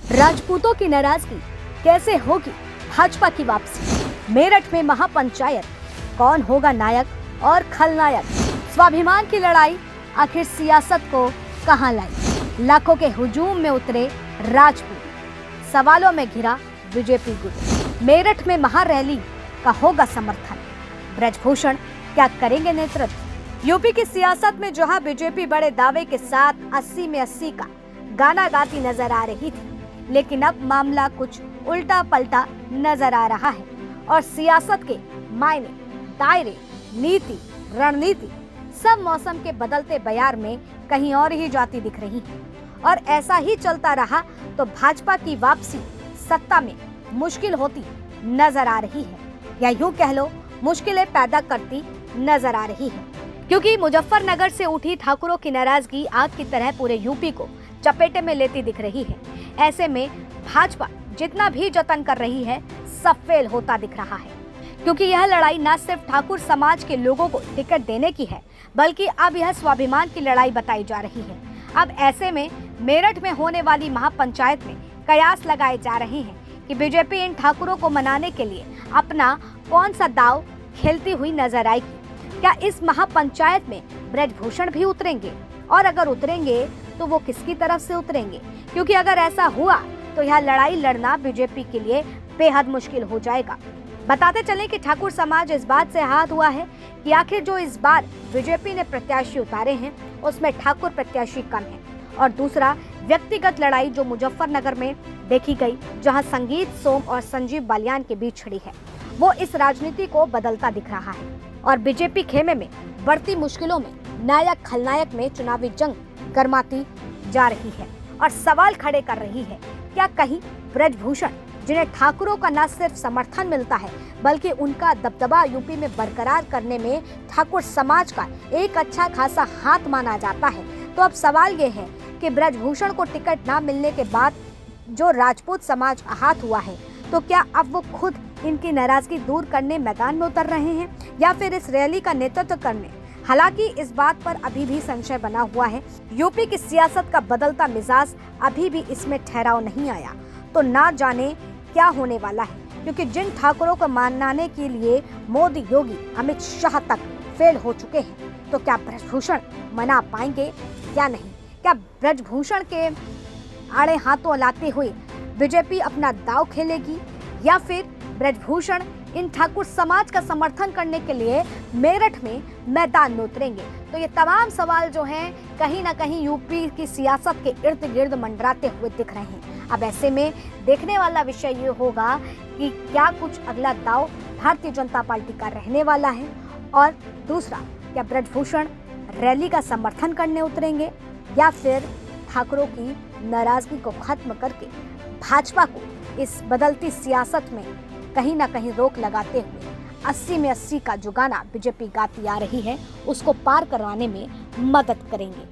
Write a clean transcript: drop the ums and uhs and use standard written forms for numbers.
राजपूतों की नाराजगी कैसे होगी भाजपा की वापसी। मेरठ में महापंचायत, कौन होगा नायक और खलनायक। स्वाभिमान की लड़ाई आखिर सियासत को कहां लाई। लाखों के हुजूम में उतरे राजपूत, सवालों में घिरा बीजेपी गुट। मेरठ में महारैली का होगा समर्थन। ब्रजभूषण क्या करेंगे नेतृत्व। यूपी की सियासत में जहां बीजेपी बड़े दावे के साथ 80 में 80 का गाना गाती नजर आ रही थी, लेकिन अब मामला कुछ उल्टा पलटा नजर आ रहा है और सियासत के मायने, दायरे, नीति, रणनीति सब मौसम के बदलते बयार में कहीं और ही जाती दिख रही है। और ऐसा ही चलता रहा तो भाजपा की वापसी सत्ता में मुश्किल होती नजर आ रही है, या यूं कह लो मुश्किलें पैदा करती नजर आ रही है। क्योंकि मुजफ्फरनगर से उठी ठाकुरों की नाराजगी आग की तरह पूरे यूपी को चपेटे में लेती दिख रही है। ऐसे में भाजपा जितना भी जतन कर रही है सब फेल होता दिख रहा है, क्योंकि यह लड़ाई न सिर्फ ठाकुर समाज के लोगों को टिकट देने की है, बल्कि अब यह स्वाभिमान की लड़ाई बताई जा रही है। अब ऐसे में मेरठ में होने वाली महापंचायत में कयास लगाए जा रहे हैं कि बीजेपी इन ठाकुरों को मनाने के लिए अपना कौन सा दाव खेलती हुई नजर आएगी। क्या इस महापंचायत में ब्रजभूषण भी उतरेंगे, और अगर उतरेंगे तो वो किसकी तरफ से उतरेंगे? क्योंकि अगर ऐसा हुआ तो यह लड़ाई लड़ना बीजेपी के लिए बेहद मुश्किल हो जाएगा। बताते चलें कि ठाकुर समाज इस बात से आहत हुआ है कि आखिर जो इस बार बीजेपी ने प्रत्याशी उतारे हैं उसमें ठाकुर प्रत्याशी कम है, और दूसरा व्यक्तिगत लड़ाई जो मुजफ्फरनगर में देखी गई, जहां संगीत सोम और संजीव बालियान के बीच छिड़ी है, वो इस राजनीति को बदलता दिख रहा है। और बीजेपी खेमे में बढ़ती मुश्किलों में नायक खलनायक में चुनावी जंग गरमाती जा रही है और सवाल खड़े कर रही है, क्या कहीं ब्रजभूषण, जिन्हें ठाकुरों का न सिर्फ समर्थन मिलता है बल्कि उनका दबदबा यूपी में बरकरार करने में ठाकुर समाज का एक अच्छा खासा हाथ माना जाता है, तो अब सवाल ये है कि ब्रजभूषण को टिकट न मिलने के बाद जो राजपूत समाज आहत हुआ है, तो क्या अब वो खुद इनकी नाराजगी दूर करने मैदान में उतर रहे हैं या फिर इस रैली का नेतृत्व करने? हालांकि इस बात पर अभी भी संशय बना हुआ है। यूपी की सियासत का बदलता मिजाज अभी भी इसमें ठहराव नहीं आया, तो ना जाने क्या होने वाला है। क्योंकि जिन ठाकुरों को मनाने के लिए मोदी, योगी, अमित शाह तक फेल हो चुके हैं, तो क्या ब्रजभूषण मना पाएंगे या नहीं? क्या ब्रजभूषण के आड़े हाथों लाते हुए बीजेपी अपना दांव खेलेगी, या फिर ब्रजभूषण इन ठाकुर समाज का समर्थन करने के लिए मेरठ में मैदान में उतरेंगे? तो ये तमाम सवाल जो हैं कहीं ना कहीं यूपी की सियासत के इर्द गिर्द मंडराते हुए दिख रहे हैं। अब ऐसे में देखने वाला विषय ये होगा कि क्या कुछ अगला दाव भारतीय जनता पार्टी का रहने वाला है, और दूसरा क्या ब्रजभूषण रैली का समर्थन करने उतरेंगे, या फिर ठाकुरों की नाराजगी को खत्म करके भाजपा को इस बदलती सियासत में कहीं ना कहीं रोक लगाते हुए 80 में 80 का जो गाना बीजेपी गाती आ रही है उसको पार करवाने में मदद करेंगे।